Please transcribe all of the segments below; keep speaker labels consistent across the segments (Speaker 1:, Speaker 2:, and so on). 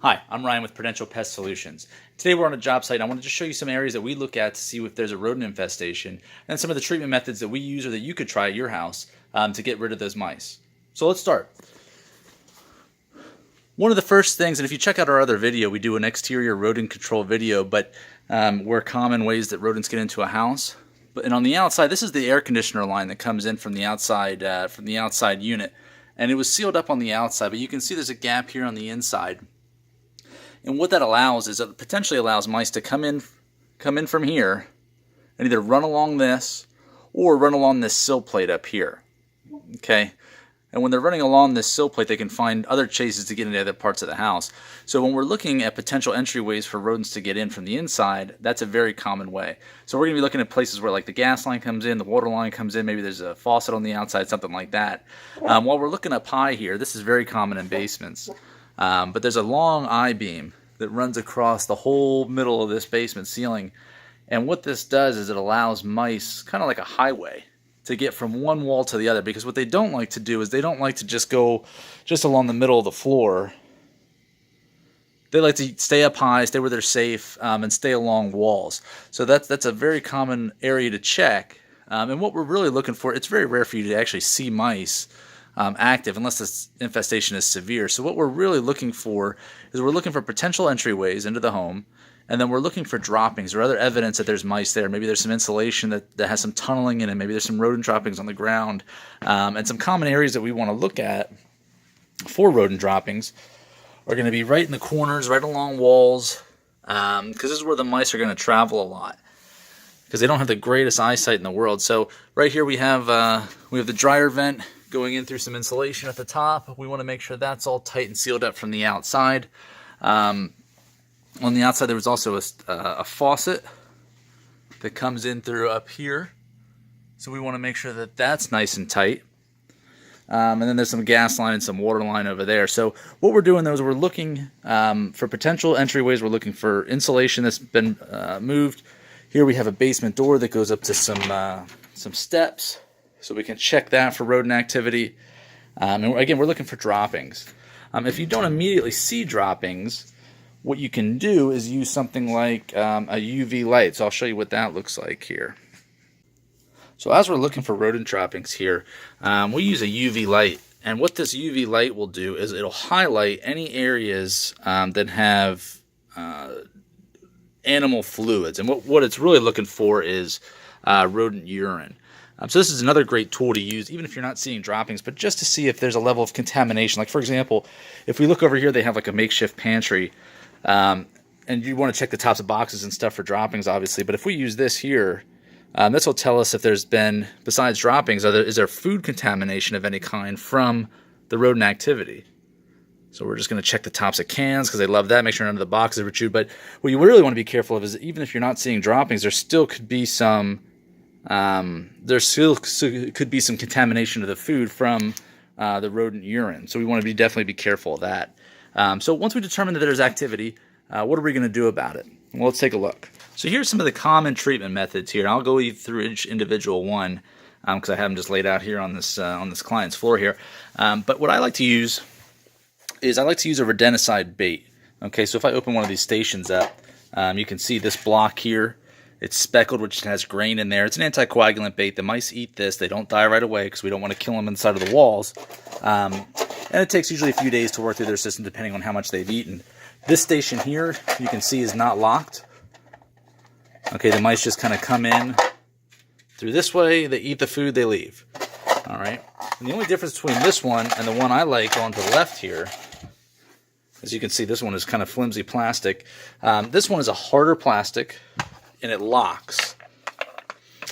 Speaker 1: Hi, I'm Ryan with Prudential Pest Solutions. Today we're on a job site and I wanted to show you some areas that we look at to see if there's a rodent infestation and some of the treatment methods that we use or that you could try at your house to get rid of those mice. So let's start. One of the first things, and if you check out our other video, we do an exterior rodent control video, but where common ways that rodents get into a house. And on the outside, this is the air conditioner line that comes in from the outside unit, and it was sealed up on the outside, but you can see there's a gap here on the inside. And what that allows is it potentially allows mice to come in from here and either run along this or run along this sill plate up here. Okay? And when they're running along this sill plate, they can find other chases to get into other parts of the house. So when we're looking at potential entryways for rodents to get in from the inside, that's a very common way. So we're going to be looking at places where like the gas line comes in, the water line comes in, maybe there's a faucet on the outside, something like that. While we're looking up high here, this is very common in basements. But there's a long I-beam that runs across the whole middle of this basement ceiling. And what this does is it allows mice, kind of like a highway, to get from one wall to the other. Because what they don't like to do is they don't like to just go just along the middle of the floor. They like to stay up high, stay where they're safe, and stay along walls. So that's a very common area to check. And what we're really looking for, it's very rare for you to actually see mice active unless this infestation is severe. So what we're really looking for is we're looking for potential entryways into the home, and then we're looking for droppings or other evidence that there's mice there. Maybe there's some insulation that has some tunneling in it. Maybe there's some rodent droppings on the ground. And some common areas that we want to look at for rodent droppings are going to be right in the corners, right along walls, because this is where the mice are going to travel a lot, because they don't have the greatest eyesight in the world. So right here we have the dryer vent going in through some insulation at the top. We want to make sure that's all tight and sealed up from the outside. On the outside there was also a faucet that comes in through up here. So we want to make sure that that's nice and tight. And then there's some gas line and some water line over there. So what we're doing though is we're looking for potential entryways. We're looking for insulation that's been moved. Here we have a basement door that goes up to some steps. So we can check that for rodent activity. And again, we're looking for droppings. If you don't immediately see droppings, what you can do is use something like a UV light. So I'll show you what that looks like here. So as we're looking for rodent droppings here, we use a UV light. And what this UV light will do is it'll highlight any areas that have animal fluids. And what it's really looking for is rodent urine. So this is another great tool to use, even if you're not seeing droppings, but just to see if there's a level of contamination. Like, for example, if we look over here, they have like a makeshift pantry, and you want to check the tops of boxes and stuff for droppings, obviously. But if we use this here, this will tell us if there's been, besides droppings, is there food contamination of any kind from the rodent activity. So we're just going to check the tops of cans because they love that, make sure none of the boxes are chewed. But what you really want to be careful of is even if you're not seeing droppings, there still could be some could be some contamination of the food from the rodent urine. So we want to definitely be careful of that. So once we determine that there's activity, what are we going to do about it? Well, let's take a look. So here's some of the common treatment methods here. I'll go through each individual one because I have them just laid out here on this client's floor here. But what I like to use is I like to use a rodenticide bait. Okay, so if I open one of these stations up, you can see this block here. It's speckled, which has grain in there. It's an anticoagulant bait. The mice eat this. They don't die right away because we don't want to kill them inside of the walls. And it takes usually a few days to work through their system depending on how much they've eaten. This station here, you can see, is not locked. Okay, the mice just kind of come in through this way. They eat the food, they leave. All right. And the only difference between this one and the one I like on to the left here, as you can see, this one is kind of flimsy plastic. This one is a harder plastic, and it locks.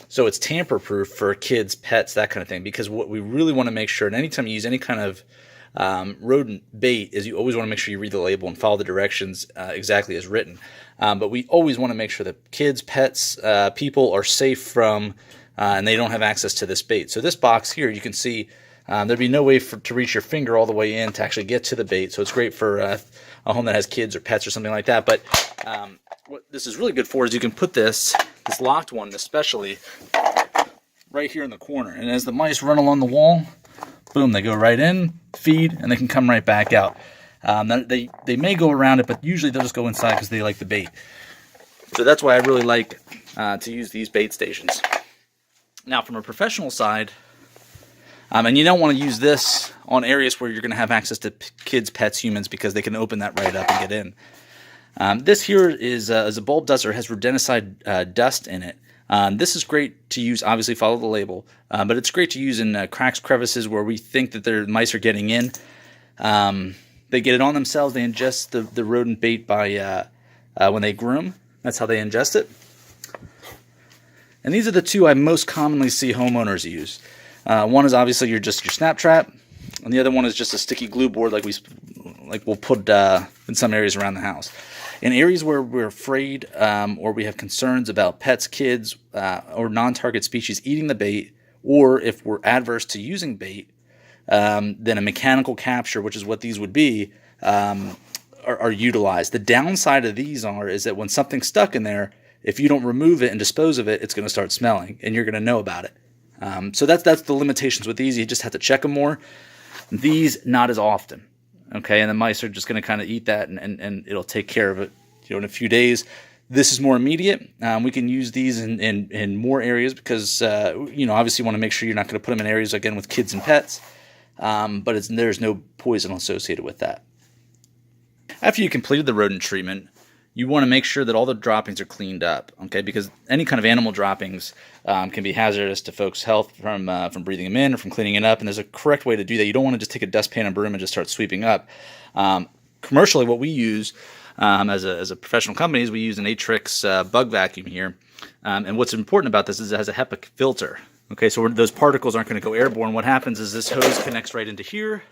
Speaker 1: So it's tamper-proof for kids, pets, that kind of thing, because what we really want to make sure, and anytime you use any kind of rodent bait, is you always want to make sure you read the label and follow the directions exactly as written. But we always want to make sure that kids, pets, people are safe from, and they don't have access to this bait. So this box here, you can see there'd be no way to reach your finger all the way in to actually get to the bait. So it's great for a home that has kids or pets or something like that. But what this is really good for is you can put this locked one especially right here in the corner. And as the mice run along the wall, boom, they go right in, feed, and they can come right back out. They may go around it, but usually they'll just go inside because they like the bait. So that's why I really like to use these bait stations. Now, from a professional side, and you don't want to use this on areas where you're going to have access to kids, pets, humans, because they can open that right up and get in. This here is a bulb dust, or has rodenticide dust in it. This is great to use, obviously follow the label, but it's great to use in cracks, crevices where we think that their mice are getting in. They get it on themselves, they ingest the rodent bait by when they groom. That's how they ingest it. And these are the two I most commonly see homeowners use. One is obviously your snap trap, and the other one is just a sticky glue board like we'll put in some areas around the house. In areas where we're afraid or we have concerns about pets, kids, or non-target species eating the bait, or if we're adverse to using bait, then a mechanical capture, which is what these would be, are utilized. The downside of these is that when something's stuck in there, if you don't remove it and dispose of it, it's going to start smelling, and you're going to know about it. So that's the limitations with these. You just have to check them more. These, not as often. Okay, and the mice are just going to kind of eat that, and it'll take care of it, in a few days. This is more immediate. We can use these in more areas because, obviously you want to make sure you're not going to put them in areas, again, with kids and pets. But there's no poison associated with that. After you completed the rodent treatment, you want to make sure that all the droppings are cleaned up, okay? Because any kind of animal droppings can be hazardous to folks' health from breathing them in or from cleaning it up, and there's a correct way to do that. You don't want to just take a dustpan and broom and just start sweeping up. Commercially, what we use as a professional company is we use an Atrix bug vacuum here, and what's important about this is it has a HEPA filter. Okay, so those particles aren't going to go airborne. What happens is this hose connects right into here,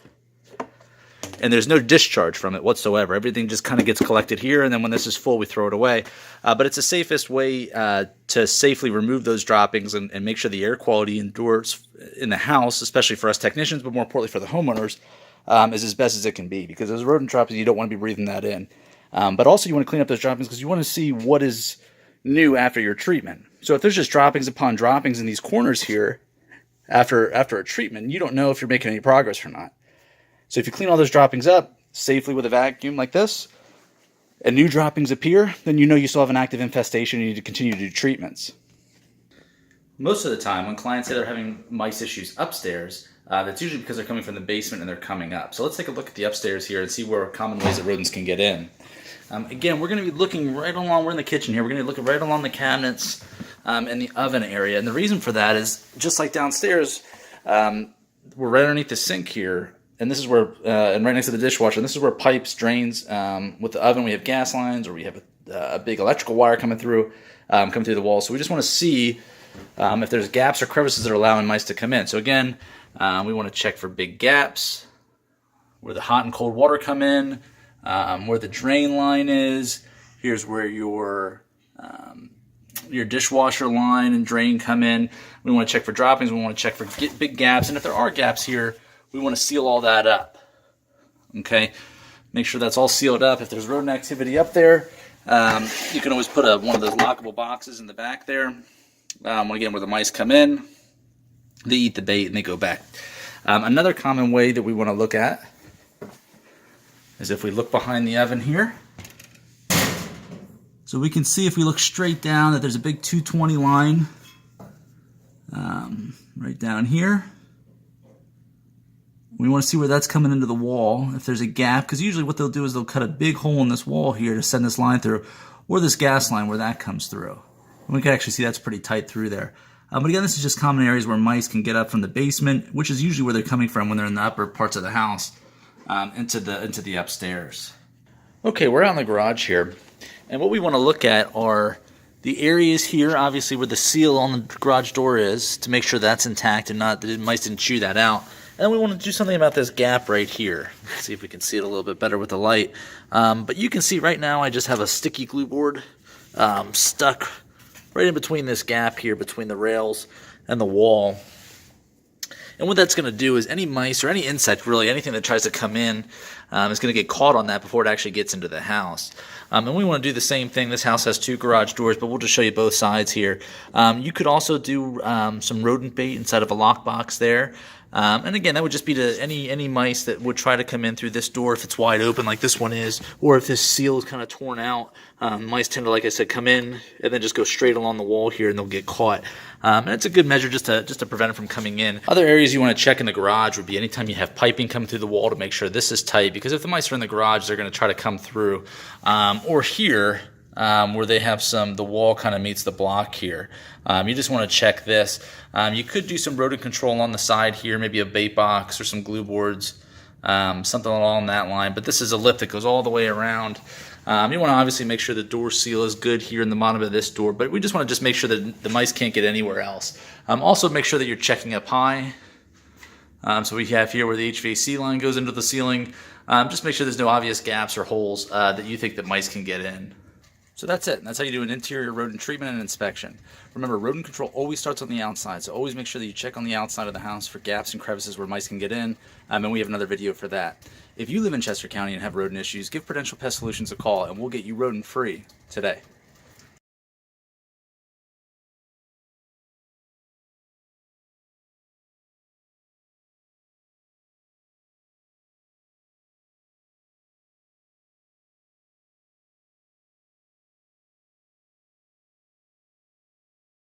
Speaker 1: and there's no discharge from it whatsoever. Everything just kind of gets collected here, and then when this is full, we throw it away. But it's the safest way to safely remove those droppings and make sure the air quality endures in the house, especially for us technicians, but more importantly for the homeowners, is as best as it can be. Because those rodent droppings, you don't want to be breathing that in. But also you want to clean up those droppings because you want to see what is new after your treatment. So if there's just droppings upon droppings in these corners here after a treatment, you don't know if you're making any progress or not. So if you clean all those droppings up safely with a vacuum like this, and new droppings appear, then you know you still have an active infestation and you need to continue to do treatments. Most of the time, when clients say they're having mice issues upstairs, that's usually because they're coming from the basement and they're coming up. So let's take a look at the upstairs here and see where common ways that rodents can get in. Again, we're going to be looking right along, we're in the kitchen here, we're going to be looking right along the cabinets and the oven area. And the reason for that is, just like downstairs, we're right underneath the sink here. And this is where, and right next to the dishwasher, and this is where pipes, drains, with the oven we have gas lines, or we have a big electrical wire coming through the wall. So we just want to see if there's gaps or crevices that are allowing mice to come in. So again, we want to check for big gaps, where the hot and cold water come in, where the drain line is. Here's where your dishwasher line and drain come in. We want to check for droppings. We want to check for big gaps. And if there are gaps here, we want to seal all that up. Okay, make sure that's all sealed up. If there's rodent activity up there, you can always put one of those lockable boxes in the back there. Again, where the mice come in, they eat the bait and they go back. Another common way that we want to look at is if we look behind the oven here. So we can see if we look straight down that there's a big 220 line right down here. We want to see where that's coming into the wall, if there's a gap, because usually what they'll do is they'll cut a big hole in this wall here to send this line through, or this gas line where that comes through. And we can actually see that's pretty tight through there. But again, this is just common areas where mice can get up from the basement, which is usually where they're coming from when they're in the upper parts of the house, into the upstairs. Okay, we're out in the garage here, and what we want to look at are the areas here, obviously where the seal on the garage door is, to make sure that's intact and not the mice didn't chew that out. And then we want to do something about this gap right here. Let's see if we can see it a little bit better with the light. But you can see right now I just have a sticky glue board stuck right in between this gap here, between the rails and the wall. And what that's going to do is any mice or any insect, really, anything that tries to come in is going to get caught on that before it actually gets into the house. And we want to do the same thing. This house has 2 garage doors, but we'll just show you both sides here. You could also do some rodent bait inside of a lockbox there. And again, that would just be to any mice that would try to come in through this door if it's wide open like this one is, or if this seal is kind of torn out. Mice tend to, like I said, come in and then just go straight along the wall here and they'll get caught. And it's a good measure just to prevent it from coming in. Other areas you want to check in the garage would be anytime you have piping coming through the wall to make sure this is tight, because if the mice are in the garage, they're going to try to come through. Or here, where they have the wall kind of meets the block here. You just want to check this. You could do some rodent control on the side here, maybe a bait box or some glue boards, something along that line. But this is a lip that goes all the way around. You want to obviously make sure the door seal is good here in the bottom of this door, but we just want to just make sure that the mice can't get anywhere else. Also make sure that you're checking up high. So we have here where the HVAC line goes into the ceiling. Just make sure there's no obvious gaps or holes that you think that mice can get in. So that's it. That's how you do an interior rodent treatment and inspection. Remember, rodent control always starts on the outside, so always make sure that you check on the outside of the house for gaps and crevices where mice can get in, and we have another video for that. If you live in Chester County and have rodent issues, give Prudential Pest Solutions a call, and we'll get you rodent free today.